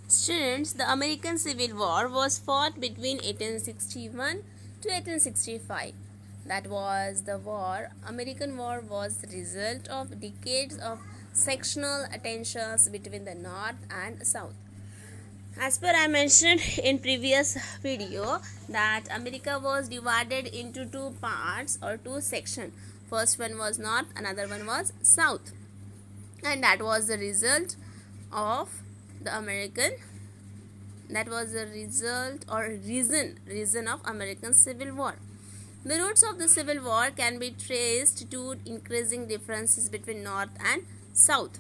Students, the American Civil War was fought between 1861 to 1865. That was the war. American War was the result of decades of sectional tensions between the North and South. As per I mentioned in previous video that America was divided into two parts or two sections. First one was North, another one was South, and that was the result of the American that was the result or reason of American Civil War. The roots of the Civil War can be traced to increasing differences between North and South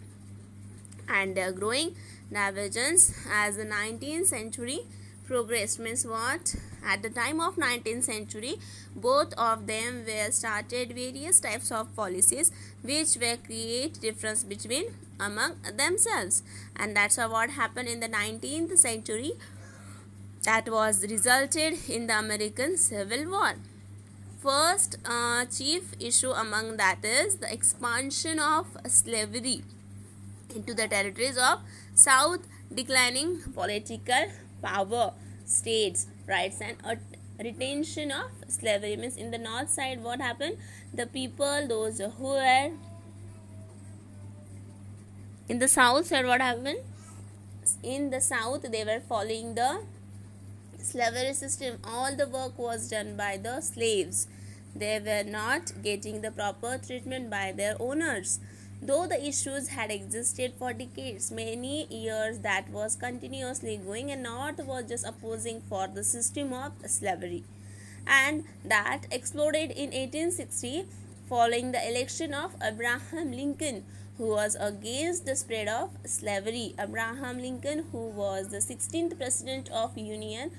and their growing divergence as the 19th century progressed. Means what? At the time of 19th century, both of them were started various types of policies which were create difference between among themselves, and that's what happened in the 19th century. That was resulted in the American Civil War. First chief issue among that is the expansion of slavery into the territories of South, declining political power, states' rights, and retention of slavery. Means in the north side, what happened? The people, those who were in the south side, what happened? In the south, they were following the slavery system. All the work was done by the slaves. They were not getting the proper treatment by their owners. Though the issues had existed for decades, many years, that was continuously going, and North was just opposing for the system of slavery, and that exploded in 1860 following the election of Abraham Lincoln, who was against the spread of slavery. Abraham Lincoln, who was the 16th president of Union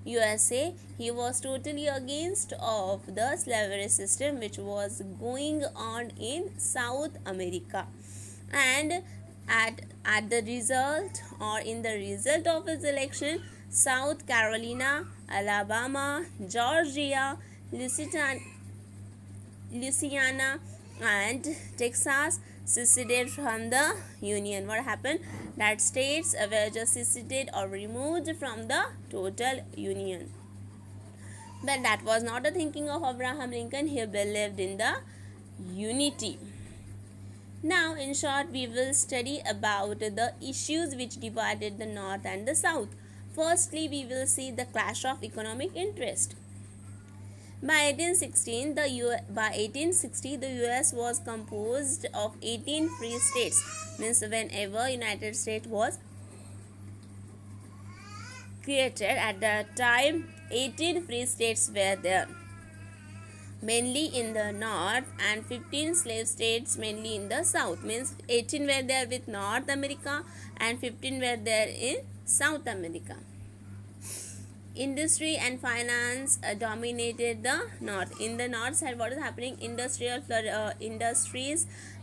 USA, he was totally against of the slavery system which was going on in South America. And at the result or in the result of his election, South Carolina, Alabama, Georgia, Louisiana, and Texas seceded from the Union. What happened? That states were just seceded or removed from the total Union. But that was not the thinking of Abraham Lincoln. He believed in the unity. Now, in short, we will study about the issues which divided the North and the South. Firstly, we will see the clash of economic interest. By 1860, the US was composed of 18 free states. Means whenever United States was created, at that time 18 free states were there, mainly in the north, and 15 slave states mainly in the south. Means 18 were there with North America and 15 were there in South America. Industry and finance dominated the north. In the north side, what is happening? Industries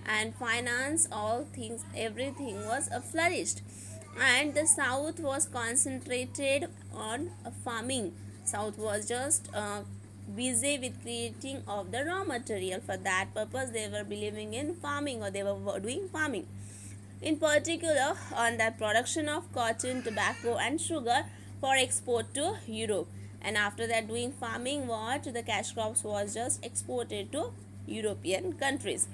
and finance, all things, everything was flourished. And the south was concentrated on farming. South was just busy with creating of the raw material. For that purpose, they were believing in farming, or they were doing farming, in particular on the production of cotton, tobacco, and sugar for export to Europe. And after that, doing farming, what the cash crops was just exported to European countries.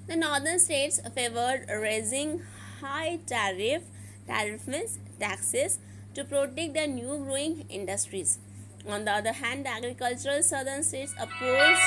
The northern states favored raising high tariff means taxes, to protect the new growing industries. On the other hand, the agricultural southern states opposed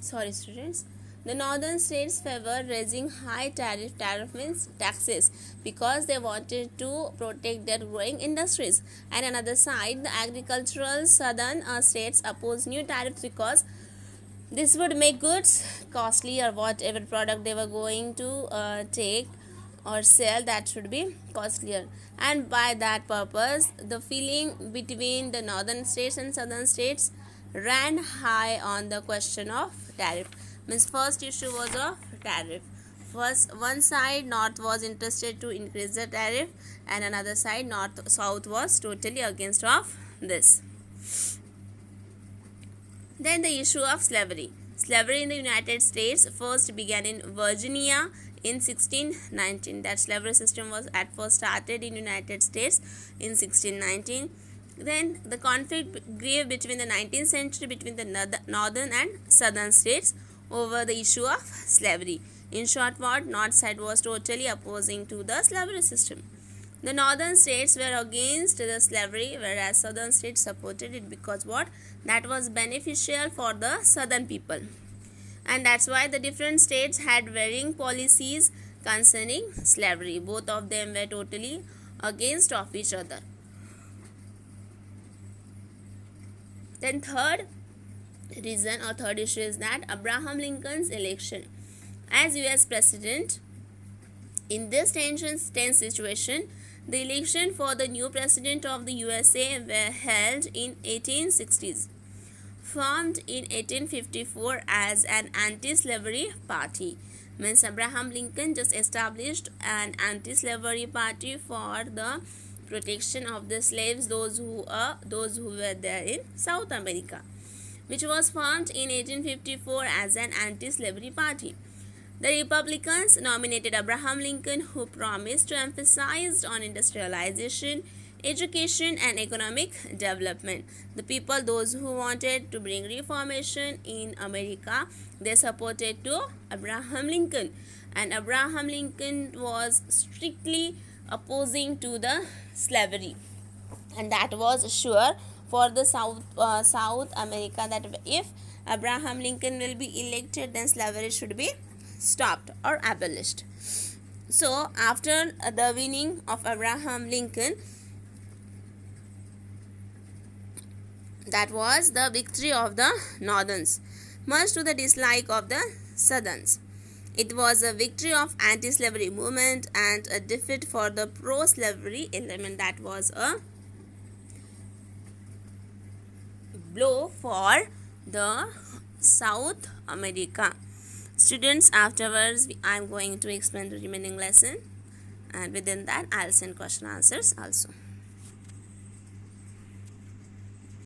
sorry students, the northern states favored raising high tariff means taxes, because they wanted to protect their growing industries. And another side, the agricultural southern states opposed new tariffs, because this would make goods costly, or whatever product they were going to take or sell, that should be costlier. And by that purpose, the feeling between the northern states and southern states ran high on the question of tariff. Means first issue was of tariff. First, one side north was interested to increase the tariff, and another side north south was totally against of this. Then the issue of slavery. Slavery in the United States first began in Virginia in 1619. That slavery system was at first started in United States in 1619. Then the conflict grew between the 19th century between the northern and southern states over the issue of slavery. In short, what north side was totally opposing to the slavery system. The northern states were against the slavery, whereas southern states supported it because what? That was beneficial for the southern people. And that's why the different states had varying policies concerning slavery. Both of them were totally against of each other. Then third reason or third issue is that Abraham Lincoln's election as US President. In this tense situation, the election for the new president of the USA were held in 1860s. Formed in 1854 as an anti-slavery party. Means Abraham Lincoln just established an anti-slavery party for the protection of the slaves, those who were there in South America, which was formed in 1854 as an anti-slavery party. The Republicans nominated Abraham Lincoln, who promised to emphasize on industrialization, education and economic development. The people, those who wanted to bring reformation in America, they supported to Abraham Lincoln, and Abraham Lincoln was strictly opposing to the slavery, and that was sure for the South America that if Abraham Lincoln will be elected, then slavery should be stopped or abolished. So after the winning of Abraham Lincoln, that was the victory of the Northerns, much to the dislike of the Southerns. It was a victory of anti-slavery movement and a defeat for the pro-slavery element. That was a blow for the South America. Students, afterwards I am going to explain the remaining lesson, and within that I will send question answers also.